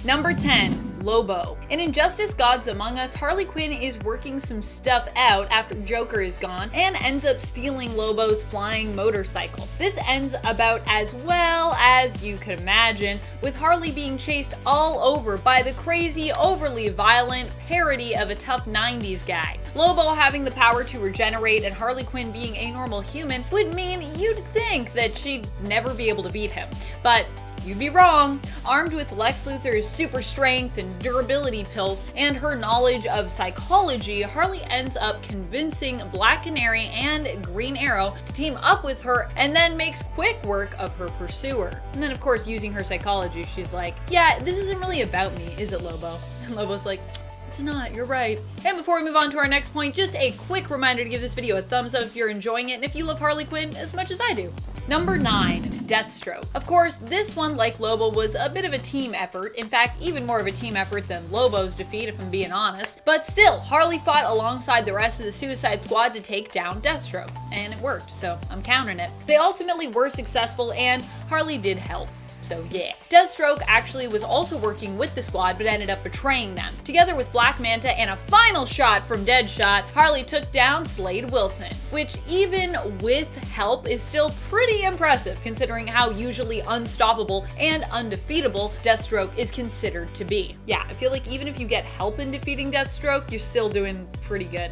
Number 10. Lobo. In Injustice Gods Among Us, Harley Quinn is working some stuff out after Joker is gone and ends up stealing Lobo's flying motorcycle. This ends about as well as you could imagine, with Harley being chased all over by the crazy, overly violent parody of a tough 90s guy. Lobo having the power to regenerate and Harley Quinn being a normal human would mean you'd think that she'd never be able to beat him. But you'd be wrong. Armed with Lex Luthor's super strength and durability pills and her knowledge of psychology, Harley ends up convincing Black Canary and Green Arrow to team up with her and then makes quick work of her pursuer. And then of course, using her psychology, she's like, yeah, this isn't really about me, is it, Lobo? And Lobo's like, it's not, you're right. And before we move on to our next point, just a quick reminder to give this video a thumbs up if you're enjoying it and if you love Harley Quinn as much as I do. Number 9. Deathstroke. Of course, this one, like Lobo, was a bit of a team effort. In fact, even more of a team effort than Lobo's defeat, if I'm being honest. But still, Harley fought alongside the rest of the Suicide Squad to take down Deathstroke. And it worked, so I'm counting it. They ultimately were successful and Harley did help. So yeah. Deathstroke actually was also working with the squad but ended up betraying them. Together with Black Manta and a final shot from Deadshot, Harley took down Slade Wilson, which even with help is still pretty impressive considering how usually unstoppable and undefeatable Deathstroke is considered to be. Yeah, I feel like even if you get help in defeating Deathstroke, you're still doing pretty good.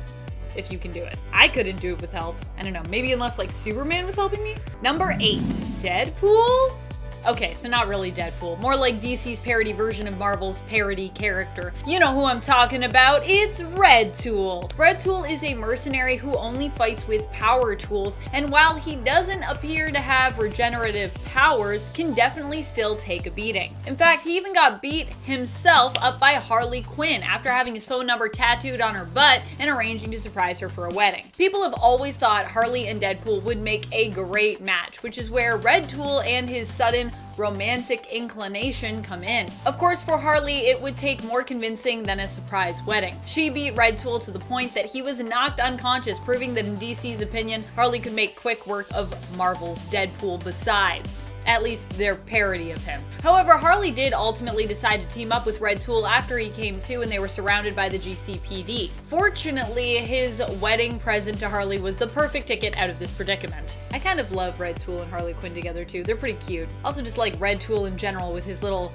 If you can do it. I couldn't do it with help. I don't know, maybe unless like Superman was helping me? Number 8. Deadpool? Okay, so not really Deadpool, more like DC's parody version of Marvel's parody character. You know who I'm talking about, it's Red Tool. Red Tool is a mercenary who only fights with power tools, and while he doesn't appear to have regenerative powers, can definitely still take a beating. In fact, he even got beat himself up by Harley Quinn after having his phone number tattooed on her butt and arranging to surprise her for a wedding. People have always thought Harley and Deadpool would make a great match, which is where Red Tool and his sudden romantic inclination come in. Of course, for Harley, it would take more convincing than a surprise wedding. She beat Red Tool to the point that he was knocked unconscious, proving that in DC's opinion, Harley could make quick work of Marvel's Deadpool besides. At least their parody of him. However, Harley did ultimately decide to team up with Red Tool after he came to and they were surrounded by the GCPD. Fortunately, his wedding present to Harley was the perfect ticket out of this predicament. I kind of love Red Tool and Harley Quinn together too. They're pretty cute. Also just like Red Tool in general with his little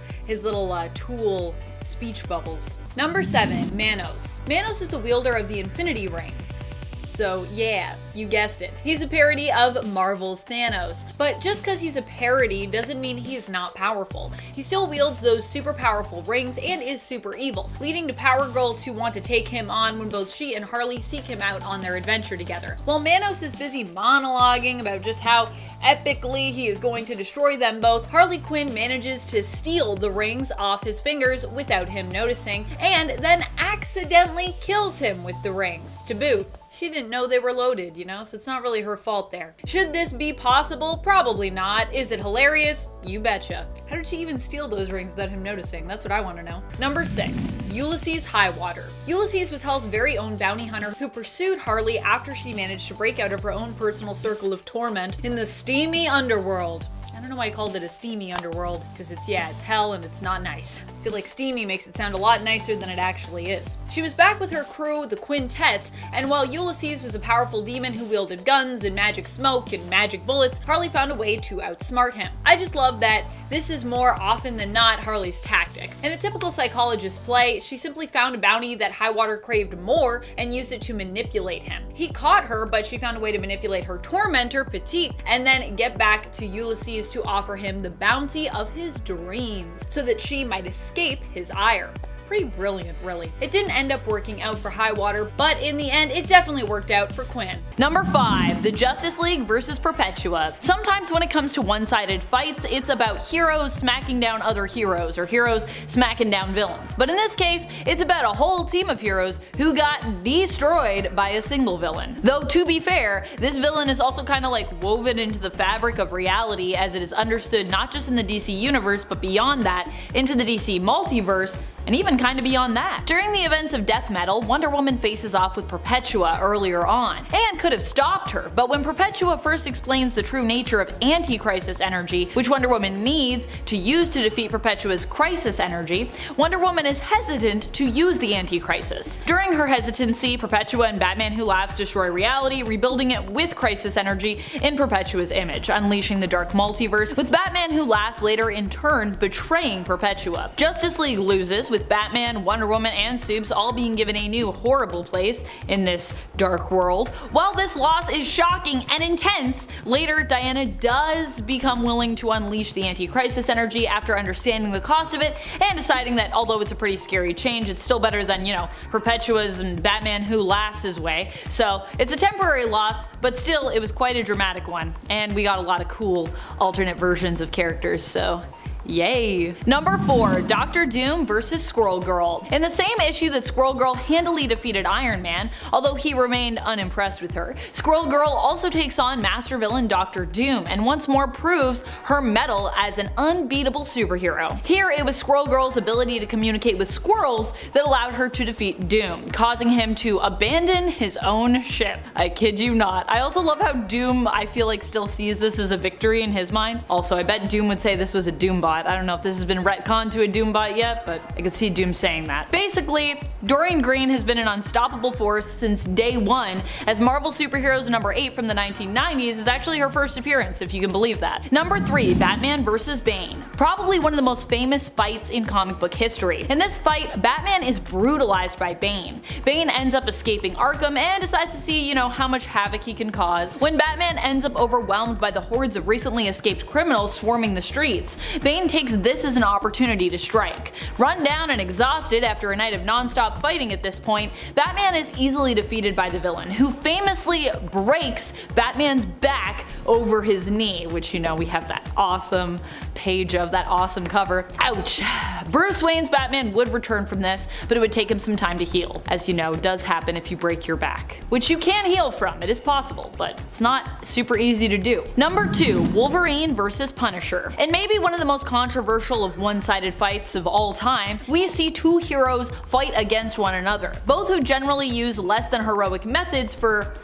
tool speech bubbles. Number 7, Manos. Manos is the wielder of the Infinity Rings. So yeah, you guessed it. He's a parody of Marvel's Thanos. But just because he's a parody doesn't mean he's not powerful. He still wields those super powerful rings and is super evil, leading to Power Girl to want to take him on when both she and Harley seek him out on their adventure together. While Manos is busy monologuing about just how epically he is going to destroy them both, Harley Quinn manages to steal the rings off his fingers without him noticing, and then accidentally kills him with the rings, to boot. She didn't know they were loaded, you know, so it's not really her fault there. Should this be possible? Probably not. Is it hilarious? You betcha. How did she even steal those rings without him noticing? That's what I want to know. Number 6, Ulysses HIGHWATER. Ulysses was Hell's very own bounty hunter who pursued Harley after she managed to break out of her own personal circle of torment in the steamy underworld. I don't know why I called it a steamy underworld, because it's hell and it's not nice. I feel like steamy makes it sound a lot nicer than it actually is. She was back with her crew, the Quintets, and while Ulysses was a powerful demon who wielded guns and magic smoke and magic bullets, Harley found a way to outsmart him. I just love that this is more often than not Harley's tactic. In a typical psychologist play, she simply found a bounty that HIGHWATER craved more and used it to manipulate him. He caught her, but she found a way to manipulate her tormentor, Petite, and then get back to Ulysses to offer him the bounty of his dreams so that she might escape his ire. Pretty brilliant, really. It didn't end up working out for HIGHWATER, but in the end, it definitely worked out for Quinn. Number 5, the Justice League versus Perpetua. Sometimes when it comes to one-sided fights, it's about heroes smacking down other heroes, or heroes smacking down villains. But in this case, it's about a whole team of heroes who got destroyed by a single villain. Though to be fair, this villain is also kind of like woven into the fabric of reality as it is understood not just in the DC universe, but beyond that, into the DC multiverse, and even kinda beyond that. During the events of Death Metal, Wonder Woman faces off with Perpetua earlier on, and could have stopped her, but when Perpetua first explains the true nature of anti-crisis energy, which Wonder Woman needs to use to defeat Perpetua's crisis energy, Wonder Woman is hesitant to use the anti-crisis. During her hesitancy, Perpetua and Batman Who Laughs destroy reality, rebuilding it with crisis energy in Perpetua's image, unleashing the dark multiverse, with Batman Who Laughs later in turn betraying Perpetua. Justice League loses, with Batman, Wonder Woman, and Supes all being given a new horrible place in this dark world. While this loss is shocking and intense, later Diana does become willing to unleash the anti-crisis energy after understanding the cost of it and deciding that although it's a pretty scary change, it's still better than, you know, Perpetua's and Batman Who Laughs' way. So it's a temporary loss, but still it was quite a dramatic one, and we got a lot of cool alternate versions of characters, so yay! Number 4. Doctor Doom vs. Squirrel Girl. In the same issue that Squirrel Girl handily defeated Iron Man, although he remained unimpressed with her, Squirrel Girl also takes on master villain Doctor Doom and once more proves her mettle as an unbeatable superhero. Here it was Squirrel Girl's ability to communicate with squirrels that allowed her to defeat Doom, causing him to abandon his own ship. I kid you not. I also love how Doom, I feel like, still sees this as a victory in his mind. Also, I bet Doom would say this was a Doombot. I don't know if this has been retconned to a Doombot yet, but I could see Doom saying that. Basically, Doreen Green has been an unstoppable force since day one, as Marvel Superheroes number 8 from the 1990s is actually her first appearance, if you can believe that. Number 3. Batman vs. Bane. Probably one of the most famous fights in comic book history. In this fight, Batman is brutalized by Bane. Bane ends up escaping Arkham and decides to see, you know, how much havoc he can cause. When Batman ends up overwhelmed by the hordes of recently escaped criminals swarming the streets, Bane takes this as an opportunity to strike. Run down and exhausted after a night of non-stop fighting at this point, Batman is easily defeated by the villain, who famously breaks Batman's back over his knee, which, you know, we have that awesome page of that awesome cover. Ouch. Bruce Wayne's Batman would return from this, but it would take him some time to heal. As you know, does happen if you break your back, which you can heal from. It is possible, but it's not super easy to do. Number 2. Wolverine vs. Punisher. And maybe one of the most controversial of one-sided fights of all time, we see two heroes fight against one another, both who generally use less than heroic methods for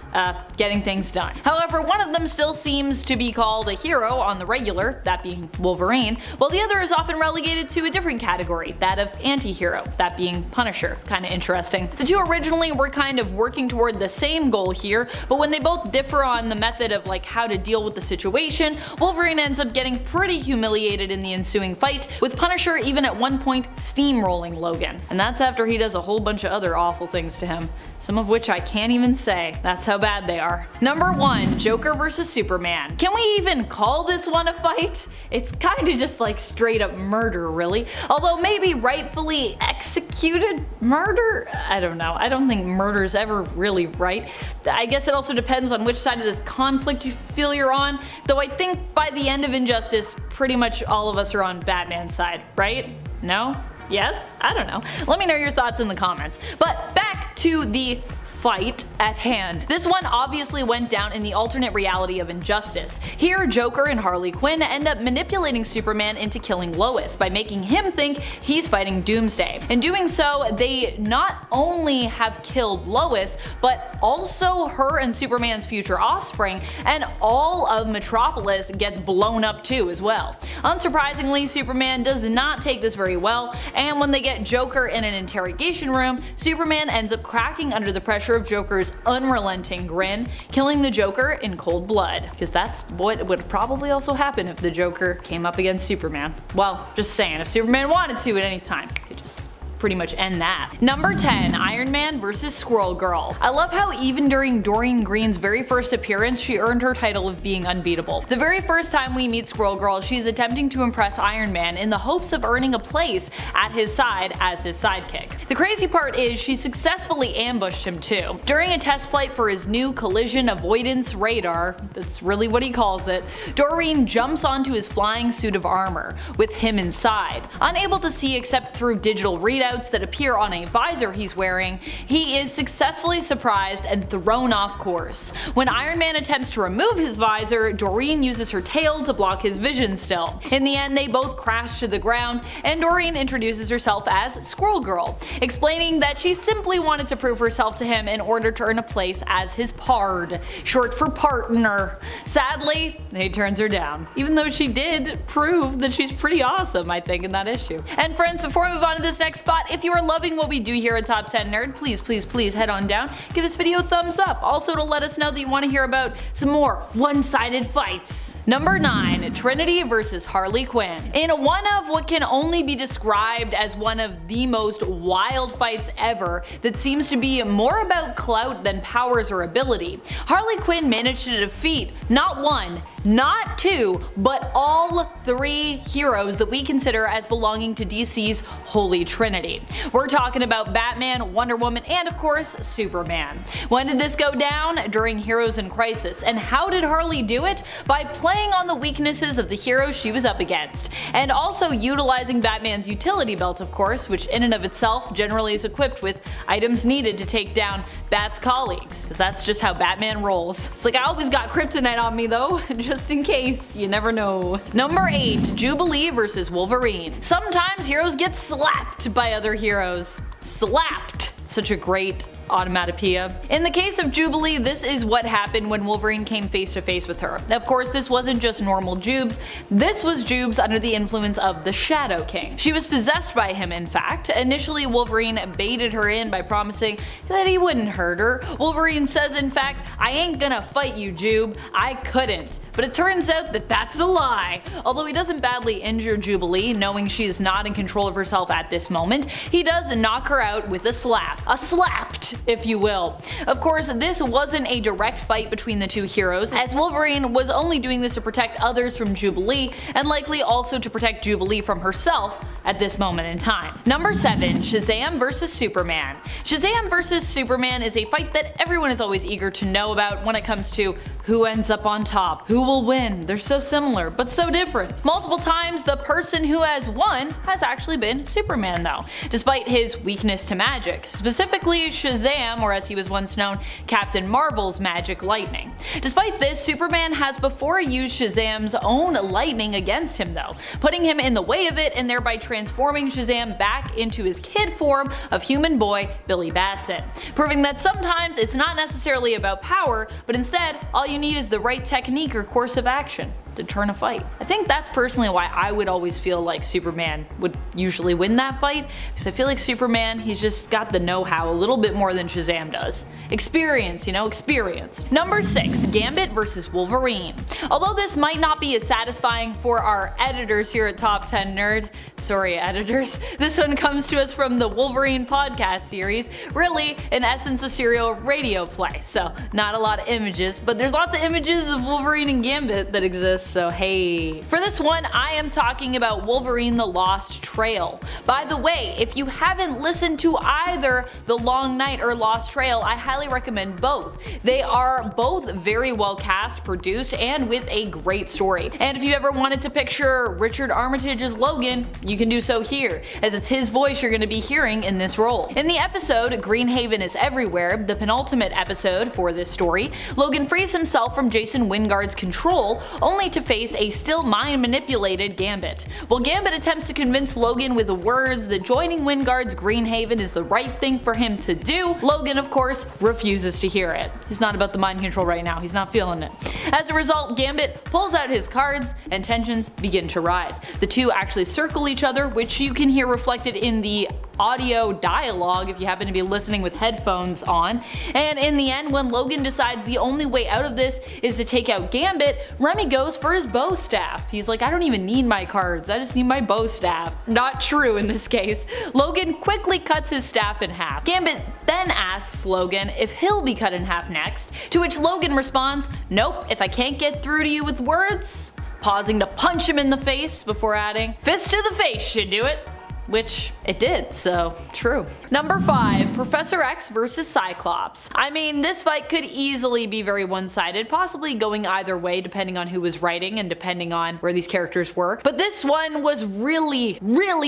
getting things done. However, one of them still seems to be called a hero on the regular, that being Wolverine, while the other is often relegated to a different category, that of anti-hero, that being Punisher. It's kinda interesting. The two originally were kind of working toward the same goal here, but when they both differ on the method of like how to deal with the situation, Wolverine ends up getting pretty humiliated in the ensuing fight, with Punisher even at one point steamrolling Logan. And that's after he does a whole bunch of other awful things to him, some of which I can't even say. That's how bad they are. Number 1. Joker vs. Superman. Can we even call this one a fight? It's kinda just like straight up murder, really. Although maybe rightfully executed murder? I don't know. I don't think murder's ever really right. I guess it also depends on which side of this conflict you feel you're on, though I think by the end of Injustice, pretty much all of us are on Batman's side, right? No? Yes? I don't know. Let me know your thoughts in the comments. But back to the fight at hand. This one obviously went down in the alternate reality of Injustice. Here, Joker and Harley Quinn end up manipulating Superman into killing Lois by making him think he's fighting Doomsday. In doing so, they not only have killed Lois, but also her and Superman's future offspring, and all of Metropolis gets blown up too as well. Unsurprisingly, Superman does not take this very well, and when they get Joker in an interrogation room, Superman ends up cracking under the pressure of Joker's unrelenting grin, killing the Joker in cold blood. Because that's what would probably also happen if the Joker came up against Superman. Well, just saying, if Superman wanted to at any time, he could just pretty much end that. Number 10. Iron Man vs. Squirrel Girl. I love how even during Doreen Green's very first appearance, she earned her title of being unbeatable. The very first time we meet Squirrel Girl, she's attempting to impress Iron Man in the hopes of earning a place at his side as his sidekick. The crazy part is she successfully ambushed him too. During a test flight for his new collision avoidance radar, that's really what he calls it, Doreen jumps onto his flying suit of armor, with him inside. Unable to see except through digital readouts, readouts that appear on a visor he's wearing, he is successfully surprised and thrown off course. When Iron Man attempts to remove his visor, Doreen uses her tail to block his vision still. In the end, they both crash to the ground, and Doreen introduces herself as Squirrel Girl, explaining that she simply wanted to prove herself to him in order to earn a place as his pard, short for partner. Sadly, he turns her down, even though she did prove that she's pretty awesome, I think, in that issue. And friends, before we move on to this next spot, if you are loving what we do here at Top 10 Nerd, please head on down, give this video a thumbs up, also to let us know that you want to hear about some more one-sided fights. Number 9. Trinity vs. Harley Quinn. In one of what can only be described as one of the most wild fights ever that seems to be more about clout than powers or ability, Harley Quinn managed to defeat not one, not two, but all three heroes that we consider as belonging to DC's Holy Trinity. We're talking about Batman, Wonder Woman, and of course, Superman. When did this go down? During Heroes in Crisis. And how did Harley do it? By playing on the weaknesses of the heroes she was up against, and also utilizing Batman's utility belt, of course, which in and of itself generally is equipped with items needed to take down Bat's colleagues, because that's just how Batman rolls. It's like, I always got kryptonite on me though, just in case, you never know. Number 8. Jubilee vs. Wolverine. Sometimes heroes get slapped by other heroes. Slapped. Such a great onomatopoeia. In the case of Jubilee, this is what happened when Wolverine came face to face with her. Of course, this wasn't just normal Jubes, this was Jubes under the influence of the Shadow King. She was possessed by him, in fact. Initially, Wolverine baited her in by promising that he wouldn't hurt her. Wolverine says, in fact, "I ain't gonna fight you, Jube. I couldn't." But it turns out that that's a lie. Although he doesn't badly injure Jubilee, knowing she is not in control of herself at this moment, he does knock her out with a slap. A slapped, if you will. Of course, this wasn't a direct fight between the two heroes, as Wolverine was only doing this to protect others from Jubilee, and likely also to protect Jubilee from herself at this moment in time. Number 7. Shazam vs. Superman. Shazam vs. Superman is a fight that everyone is always eager to know about when it comes to who ends up on top, who will win. They're so similar, but so different. Multiple times, the person who has won has actually been Superman though, despite his weakness to magic, specifically Shazam, or as he was once known, Captain Marvel's magic lightning. Despite this, Superman has before used Shazam's own lightning against him though, putting him in the way of it and thereby transforming Shazam back into his kid form of human boy Billy Batson, proving that sometimes it's not necessarily about power, but instead all you need is the right technique or course of action to turn a fight. I think that's personally why I would always feel like Superman would usually win that fight, because I feel like Superman, he's just got the know-how a little bit more than Shazam does. Experience, you know, experience. Number 6. Gambit vs. Wolverine. Although this might not be as satisfying for our editors here at Top 10 Nerd, sorry editors, this one comes to us from the Wolverine podcast series, really in essence a serial radio play, so not a lot of images, but there's lots of images of Wolverine and Gambit that exist, so hey. For this one, I am talking about Wolverine the Lost Trail. By the way, if you haven't listened to either The Long Night or Lost Trail, I highly recommend both. They are both very well cast, produced, and with a great story. And if you ever wanted to picture Richard Armitage as Logan, you can do so here, as it's his voice you're going to be hearing in this role. In the episode Greenhaven is Everywhere, the penultimate episode for this story, Logan frees himself from Jason Wyngarde's control, only to face a still mind-manipulated Gambit. While Gambit attempts to convince Logan with the words that joining Wyngarde's Greenhaven is the right thing for him to do, Logan, of course, refuses to hear it. He's not about the mind control right now, he's not feeling it. As a result, Gambit pulls out his cards and tensions begin to rise. The two actually circle each other, which you can hear reflected in the audio dialogue if you happen to be listening with headphones on. And in the end, when Logan decides the only way out of this is to take out Gambit, Remy goes for his bow staff. He's like, I don't even need my cards, I just need my bow staff. Not true in this case. Logan quickly cuts his staff in half. Gambit then asks Logan if he'll be cut in half next, to which Logan responds, nope, if I can't get through to you with words, pausing to punch him in the face before adding, fist to the face should do it. which it did, so true. Number 5, Professor X versus Cyclops. I mean, this fight could easily be very one-sided, possibly going either way depending on who was writing and depending on where these characters were, but this one was really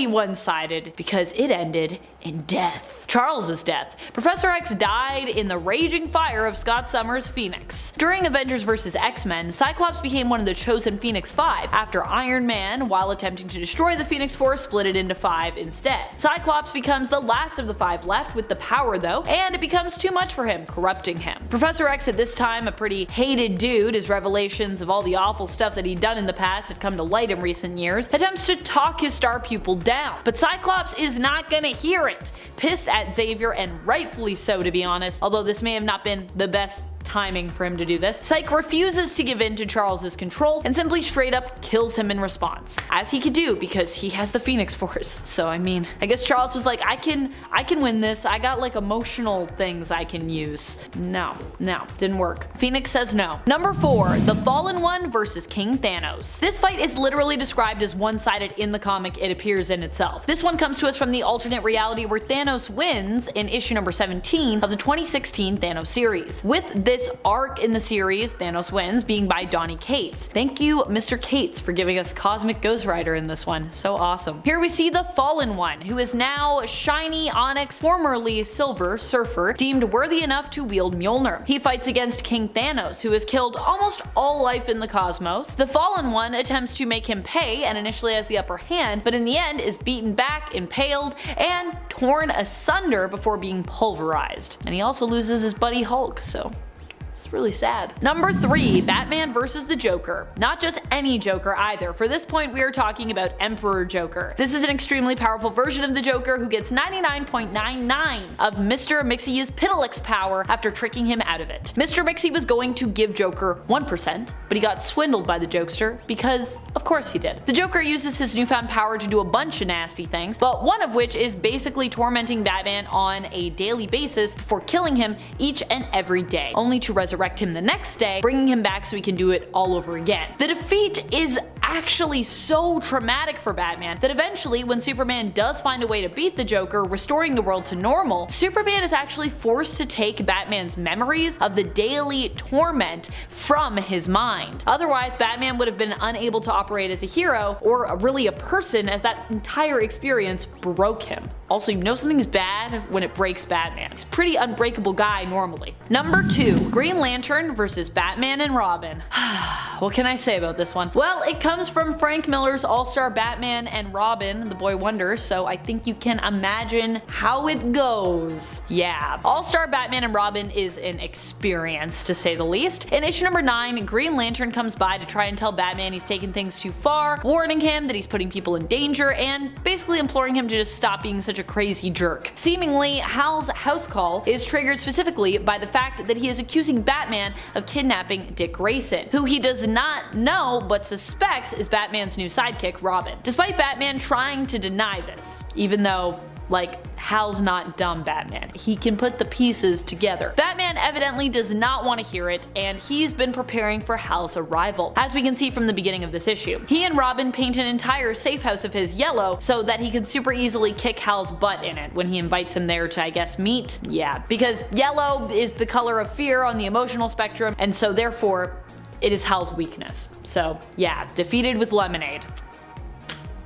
one-sided because it ended in death. Charles's death. Professor X died in the raging fire of Scott Summers' Phoenix. During Avengers vs. X-Men, Cyclops became one of the chosen Phoenix 5 after Iron Man, while attempting to destroy the Phoenix Force, split it into 5 instead. Cyclops becomes the last of the 5 left with the power though, and it becomes too much for him, corrupting him. Professor X, at this time a pretty hated dude, his revelations of all the awful stuff that he'd done in the past had come to light in recent years, attempts to talk his star pupil down. But Cyclops is not gonna hear it. Pissed at Xavier, and rightfully so to be honest, although this may have not been the best timing for him to do this, Psyche refuses to give in to Charles's control and simply straight up kills him in response. As he could do because he has the Phoenix Force. So I mean, I guess Charles was like, I can win this. I got like emotional things I can use. No, didn't work. Phoenix says no. Number 4, the Fallen One versus King Thanos. This fight is literally described as one-sided in the comic it appears in itself. This one comes to us from the alternate reality where Thanos wins in issue number 17 of the 2016 Thanos series. With this arc in the series, Thanos wins, being by Donny Cates. Thank you, Mr. Cates, for giving us Cosmic Ghost Rider in this one. So awesome. Here we see the Fallen One, who is now shiny Onyx, formerly Silver Surfer, deemed worthy enough to wield Mjolnir. He fights against King Thanos, who has killed almost all life in the cosmos. The Fallen One attempts to make him pay and initially has the upper hand, but in the end is beaten back, impaled, and torn asunder before being pulverized. And he also loses his buddy Hulk, so it's really sad. Number 3, Batman versus the Joker. Not just any Joker either. For this point we are talking about Emperor Joker. This is an extremely powerful version of the Joker who gets 99.99 of Mr. Mixie's Piddlix power after tricking him out of it. Mr. Mixie was going to give Joker 1%, but he got swindled by the Jokester because of course he did. The Joker uses his newfound power to do a bunch of nasty things, but one of which is basically tormenting Batman on a daily basis before killing him each and every day, only to resurrect him the next day, bringing him back so he can do it all over again. The defeat is actually so traumatic for Batman that eventually, when Superman does find a way to beat the Joker, restoring the world to normal, Superman is actually forced to take Batman's memories of the daily torment from his mind. Otherwise, Batman would have been unable to operate as a hero or really a person, as that entire experience broke him. Also, you know something's bad when it breaks Batman. He's a pretty unbreakable guy normally. Number 2, Green Lantern versus Batman and Robin. What can I say about this one? Well, it comes from Frank Miller's All-Star Batman and Robin, the Boy Wonder, so I think you can imagine how it goes. Yeah. All-Star Batman and Robin is an experience, to say the least. In issue number 9, Green Lantern comes by to try and tell Batman he's taken things too far, warning him that he's putting people in danger, and basically imploring him to just stop being such a crazy jerk. Seemingly, Hal's house call is triggered specifically by the fact that he is accusing Batman of kidnapping Dick Grayson, who he does not know but suspects is Batman's new sidekick, Robin. Despite Batman trying to deny this, even though, like, Hal's not dumb Batman. He can put the pieces together. Batman evidently does not want to hear it, and he's been preparing for Hal's arrival, as we can see from the beginning of this issue. He and Robin paint an entire safe house of his yellow so that he can super easily kick Hal's butt in it when he invites him there to, I guess, meet. Yeah, because yellow is the color of fear on the emotional spectrum, and so therefore it is Hal's weakness. So yeah, defeated with lemonade.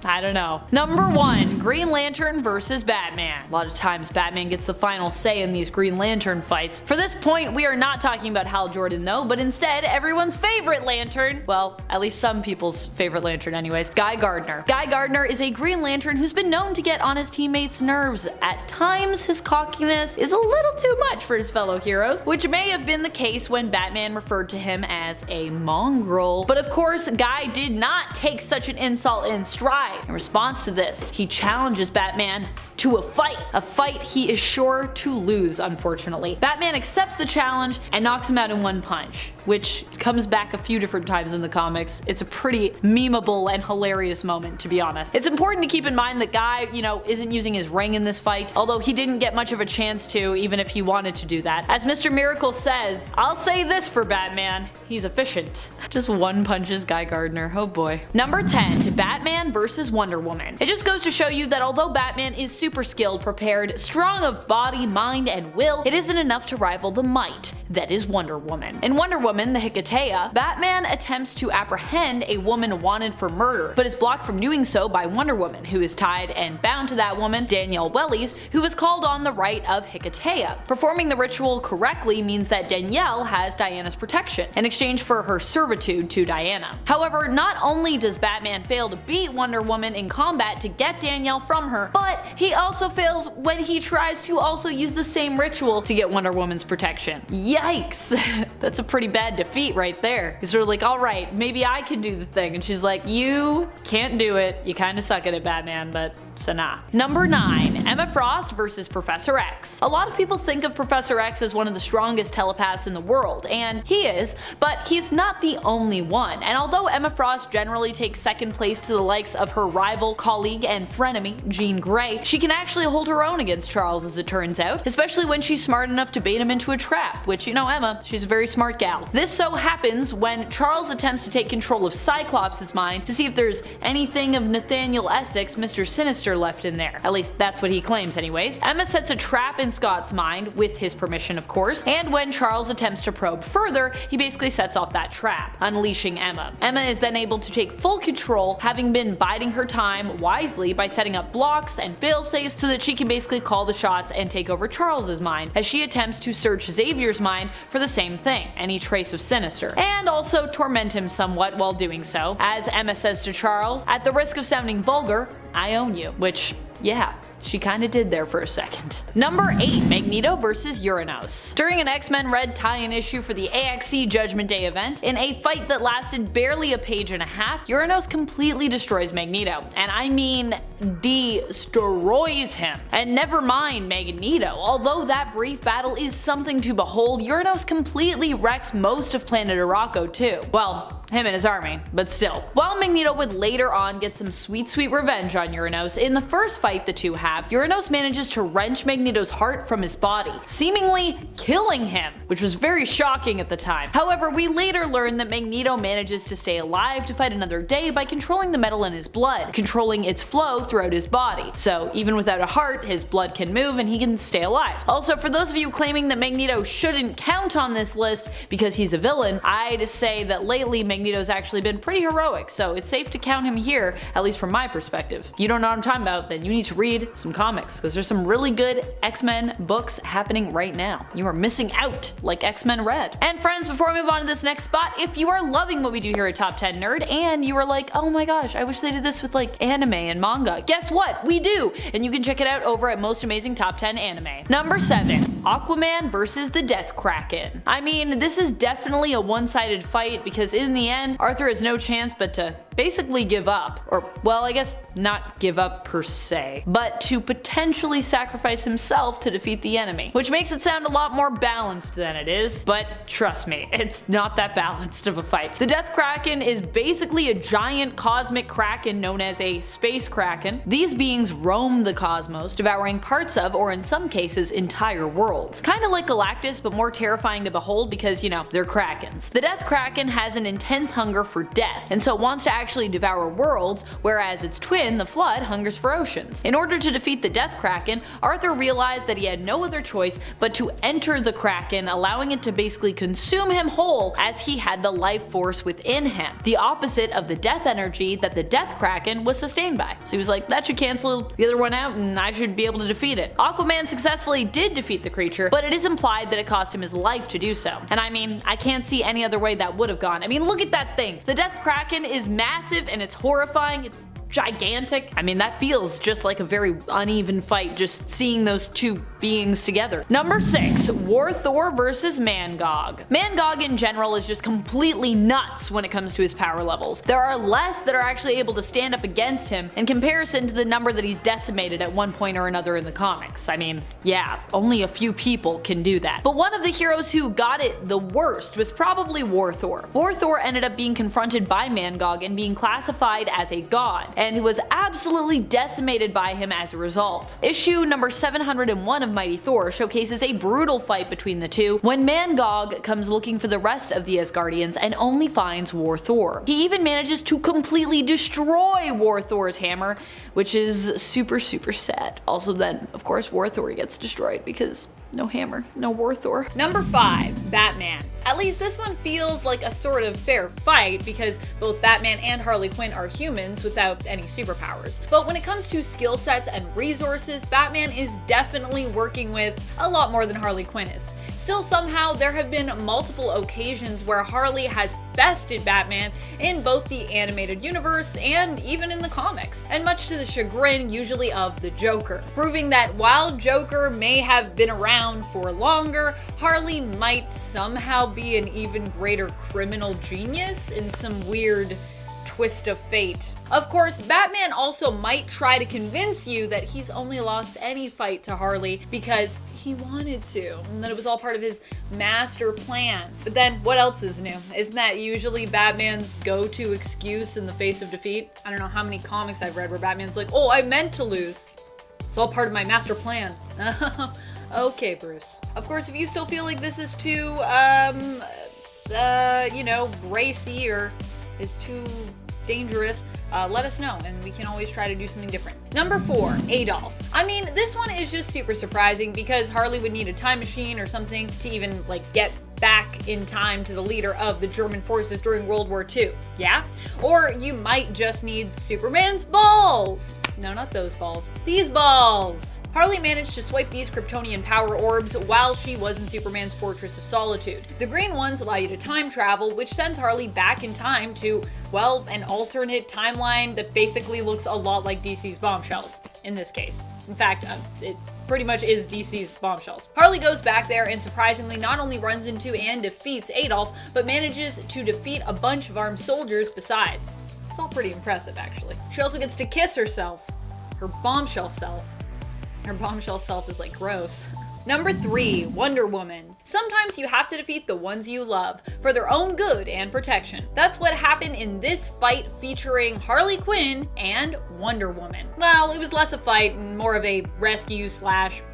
I don't know. Number 1, Green Lantern versus Batman. A lot of times Batman gets the final say in these Green Lantern fights. For this point, we are not talking about Hal Jordan though, but instead everyone's favorite Lantern, well, at least some people's favorite Lantern anyways, Guy Gardner. Guy Gardner is a Green Lantern who's been known to get on his teammates' nerves. At times, his cockiness is a little too much for his fellow heroes, which may have been the case when Batman referred to him as a mongrel. But of course, Guy did not take such an insult in stride. In response to this, he challenges Batman to a fight he is sure to lose, unfortunately. Batman accepts the challenge and knocks him out in one punch. which comes back a few different times in the comics. It's a pretty memeable and hilarious moment, to be honest. It's important to keep in mind that Guy, isn't using his ring in this fight, although he didn't get much of a chance to, even if he wanted to do that. As Mr. Miracle says, "I'll say this for Batman, he's efficient." Just one punches Guy Gardner, oh boy. Number 10, to Batman versus Wonder Woman. It just goes to show you that although Batman is super skilled, prepared, strong of body, mind, and will, it isn't enough to rival the might that is Wonder Woman. In Wonder Woman, the Hikatea, Batman attempts to apprehend a woman wanted for murder, but is blocked from doing so by Wonder Woman, who is tied and bound to that woman, Danielle Wellies, who was called on the right of Hikatea. Performing the ritual correctly means that Danielle has Diana's protection, in exchange for her servitude to Diana. However, not only does Batman fail to beat Wonder Woman in combat to get Danielle from her, but he also fails when he tries to also use the same ritual to get Wonder Woman's protection. Yikes! That's a pretty bad defeat right there. He's sort of like, alright, maybe I can do the thing, and she's like, you can't do it, you kinda suck at it, Batman, but so nah. Number 9, Emma Frost versus Professor X. A lot of people think of Professor X as one of the strongest telepaths in the world, and he is, but he's not the only one. And although Emma Frost generally takes second place to the likes of her rival, colleague, and frenemy, Jean Grey, she can actually hold her own against Charles, as it turns out, especially when she's smart enough to bait him into a trap, which, Emma, she's a very smart gal. This so happens when Charles attempts to take control of Cyclops' mind to see if there's anything of Nathaniel Essex, Mr. Sinister, left in there. At least that's what he claims anyways. Emma sets a trap in Scott's mind, with his permission of course, and when Charles attempts to probe further, he basically sets off that trap, unleashing Emma. Emma is then able to take full control, having been biding her time wisely by setting up blocks and failsafes so that she can basically call the shots and take over Charles's mind, as she attempts to search Xavier's mind for the same thing, any trace of Sinister, and also torment him somewhat while doing so, as Emma says to Charles, "At the risk of sounding vulgar, I own you," which, yeah, she kinda did there for a second. Number 8, Magneto vs. URANOS. During an X-Men Red tie-in issue for the AXE Judgment Day event, in a fight that lasted barely a page and a half, URANOS completely destroys Magneto. And I mean destroys him. And never mind Magneto, although that brief battle is something to behold, URANOS completely wrecks most of planet Arakko too. Well, him and his army, but still. While Magneto would later on get some sweet revenge on URANOS, in the first fight the two have, URANOS manages to wrench Magneto's heart from his body, seemingly killing him, which was very shocking at the time. However, we later learn that Magneto manages to stay alive to fight another day by controlling the metal in his blood, controlling its flow throughout his body. So even without a heart, his blood can move and he can stay alive. Also, for those of you claiming that Magneto shouldn't count on this list because he's a villain, I'd say that lately Magneto's actually been pretty heroic, so it's safe to count him here, at least from my perspective. If you don't know what I'm talking about, then you need to read some comics, because there's some really good X-Men books happening right now. You are missing out, like X-Men Red. And friends, before we move on to this next spot, if you are loving what we do here at Top 10 Nerd, and you are like, oh my gosh, I wish they did this with like anime and manga, guess what? We do! And you can check it out over at Most Amazing Top 10 Anime. Number 7, Aquaman versus the Death Kraken. I mean, this is definitely a one-sided fight, because in the end, Arthur has no chance but to basically give up. Or, well, I guess not give up per se, but to potentially sacrifice himself to defeat the enemy. Which makes it sound a lot more balanced than it is, but trust me, it's not that balanced of a fight. The Death Kraken is basically a giant cosmic kraken known as a space kraken. These beings roam the cosmos, devouring parts of, or in some cases, entire worlds. Kinda like Galactus, but more terrifying to behold because, they're krakens. The Death Kraken has an intense hunger for death, and so it wants to actually devour worlds, whereas its twin, the Flood, hungers for oceans. In order to defeat the Death Kraken, Arthur realized that he had no other choice but to enter the Kraken, allowing it to basically consume him whole, as he had the life force within him, the opposite of the death energy that the Death Kraken was sustained by. So he was like, that should cancel the other one out and I should be able to defeat it. Aquaman successfully did defeat the creature, but it is implied that it cost him his life to do so. And I mean, I can't see any other way that would have gone. I mean, look at that thing. The Death Kraken is massive and it's horrifying. It's gigantic. I mean, that feels just like a very uneven fight just seeing those two beings together. Number 6, War Thor versus Mangog. Mangog in general is just completely nuts when it comes to his power levels. There are less that are actually able to stand up against him in comparison to the number that he's decimated at one point or another in the comics. I mean, yeah, only a few people can do that. But one of the heroes who got it the worst was probably War Thor. War Thor ended up being confronted by Mangog and being classified as a god, and was absolutely decimated by him as a result. Issue number 701 of Mighty Thor showcases a brutal fight between the two when Mangog comes looking for the rest of the Asgardians and only finds War Thor. He even manages to completely destroy War Thor's hammer, which is super sad. Also then, of course, War Thor gets destroyed because no hammer, no War Thor. Number 5, Batman. At least this one feels like a sort of fair fight because both Batman and Harley Quinn are humans without any superpowers. But when it comes to skill sets and resources, Batman is definitely working with a lot more than Harley Quinn is. Still, somehow there have been multiple occasions where Harley has bested Batman in both the animated universe and even in the comics, and much to the chagrin usually of the Joker, proving that while Joker may have been around for longer, Harley might somehow be an even greater criminal genius in some weird twist of fate. Of course, Batman also might try to convince you that he's only lost any fight to Harley because he wanted to, and that it was all part of his master plan. But then, what else is new? Isn't that usually Batman's go-to excuse in the face of defeat? I don't know how many comics I've read where Batman's like, oh, I meant to lose. It's all part of my master plan. Okay, Bruce. Of course, if you still feel like this is too, racy or is too dangerous, let us know and we can always try to do something different. Number 4, Adolf. I mean, this one is just super surprising because Harley would need a time machine or something to even get back in time to the leader of the German forces during World War II, yeah? Or you might just need Superman's balls. No, not those balls. These balls. Harley managed to swipe these Kryptonian power orbs while she was in Superman's Fortress of Solitude. The green ones allow you to time travel, which sends Harley back in time to, well, an alternate timeline that basically looks a lot like DC's Bombshells, in this case. In fact, it pretty much is DC's Bombshells. Harley goes back there and surprisingly not only runs into and defeats Adolf, but manages to defeat a bunch of armed soldiers besides. It's all pretty impressive, actually. She also gets to kiss herself. Her bombshell self. Her bombshell self is gross. Number 3, Wonder Woman. Sometimes you have to defeat the ones you love for their own good and protection. That's what happened in this fight featuring Harley Quinn and Wonder Woman. Well, it was less a fight and more of a rescue /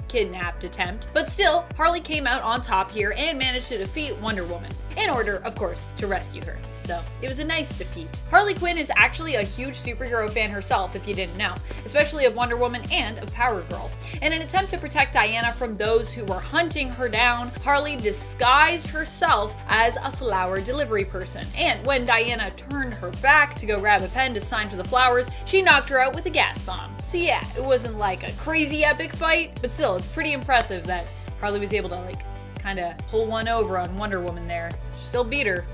kidnapped attempt, but still, Harley came out on top here and managed to defeat Wonder Woman. In order, of course, to rescue her. So, it was a nice defeat. Harley Quinn is actually a huge superhero fan herself, if you didn't know, especially of Wonder Woman and of Power Girl. In an attempt to protect Diana from those who were hunting her down, Harley disguised herself as a flower delivery person. And when Diana turned her back to go grab a pen to sign for the flowers, she knocked her out with a gas bomb. So yeah, it wasn't like a crazy epic fight, but still, it's pretty impressive that Harley was able to kind of pull one over on Wonder Woman there. Still beat her,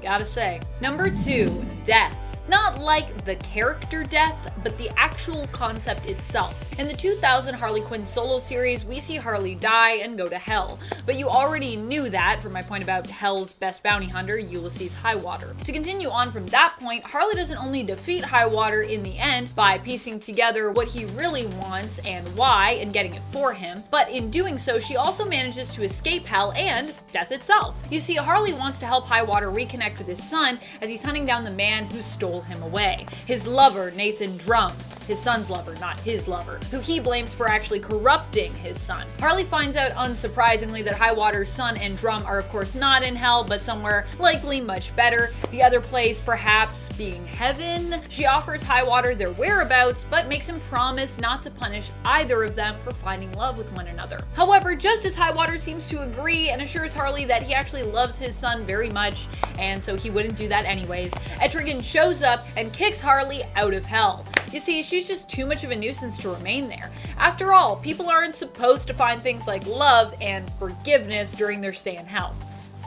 gotta say. Number 2, Death. Not like the character Death, but the actual concept itself. In the 2000 Harley Quinn solo series, we see Harley die and go to hell, but you already knew that from my point about Hell's best bounty hunter, Ulysses HIGHWATER. To continue on from that point, Harley doesn't only defeat HIGHWATER in the end by piecing together what he really wants and why and getting it for him, but in doing so, she also manages to escape Hell and Death itself. You see, Harley wants to help HIGHWATER reconnect with his son as he's hunting down the man who stole him away. His lover, Nathan Drum, his son's lover, not his lover, who he blames for actually corrupting his son. Harley finds out, unsurprisingly, that HIGHWATER's son and Drum are of course not in hell, but somewhere likely much better. The other place perhaps being heaven. She offers HIGHWATER their whereabouts, but makes him promise not to punish either of them for finding love with one another. However, just as HIGHWATER seems to agree and assures Harley that he actually loves his son very much, and so he wouldn't do that anyways, Etrigan shows up and kicks Harley out of hell. You see, she's just too much of a nuisance to remain there. After all, people aren't supposed to find things like love and forgiveness during their stay in hell.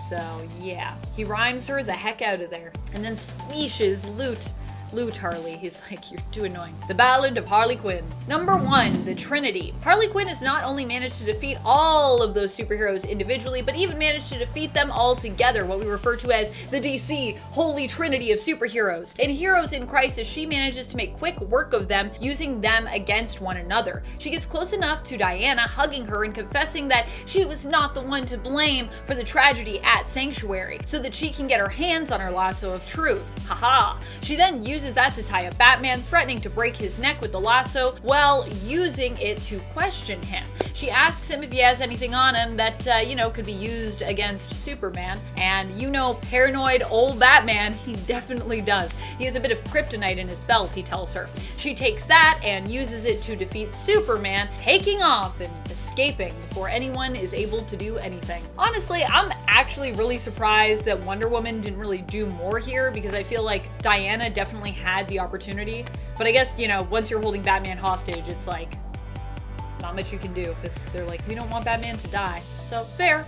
So yeah, he rhymes her the heck out of there and then squeezes loot Loot Harley. He's like, you're too annoying. The Ballad of Harley Quinn. Number 1, the Trinity. Harley Quinn has not only managed to defeat all of those superheroes individually, but even managed to defeat them all together, what we refer to as the DC Holy Trinity of superheroes. In Heroes in Crisis, she manages to make quick work of them, using them against one another. She gets close enough to Diana, hugging her and confessing that she was not the one to blame for the tragedy at Sanctuary, so that she can get her hands on her lasso of truth. Haha. She then uses that to tie up Batman, threatening to break his neck with the lasso while using it to question him. She asks him if he has anything on him that, could be used against Superman. And paranoid old Batman, he definitely does. He has a bit of kryptonite in his belt, he tells her. She takes that and uses it to defeat Superman, taking off and escaping before anyone is able to do anything. Honestly, I'm actually really surprised that Wonder Woman didn't really do more here, because I feel like Diana definitely had the opportunity. But I guess, once you're holding Batman hostage, it's like, not much you can do, because they're like, we don't want Batman to die. So, fair.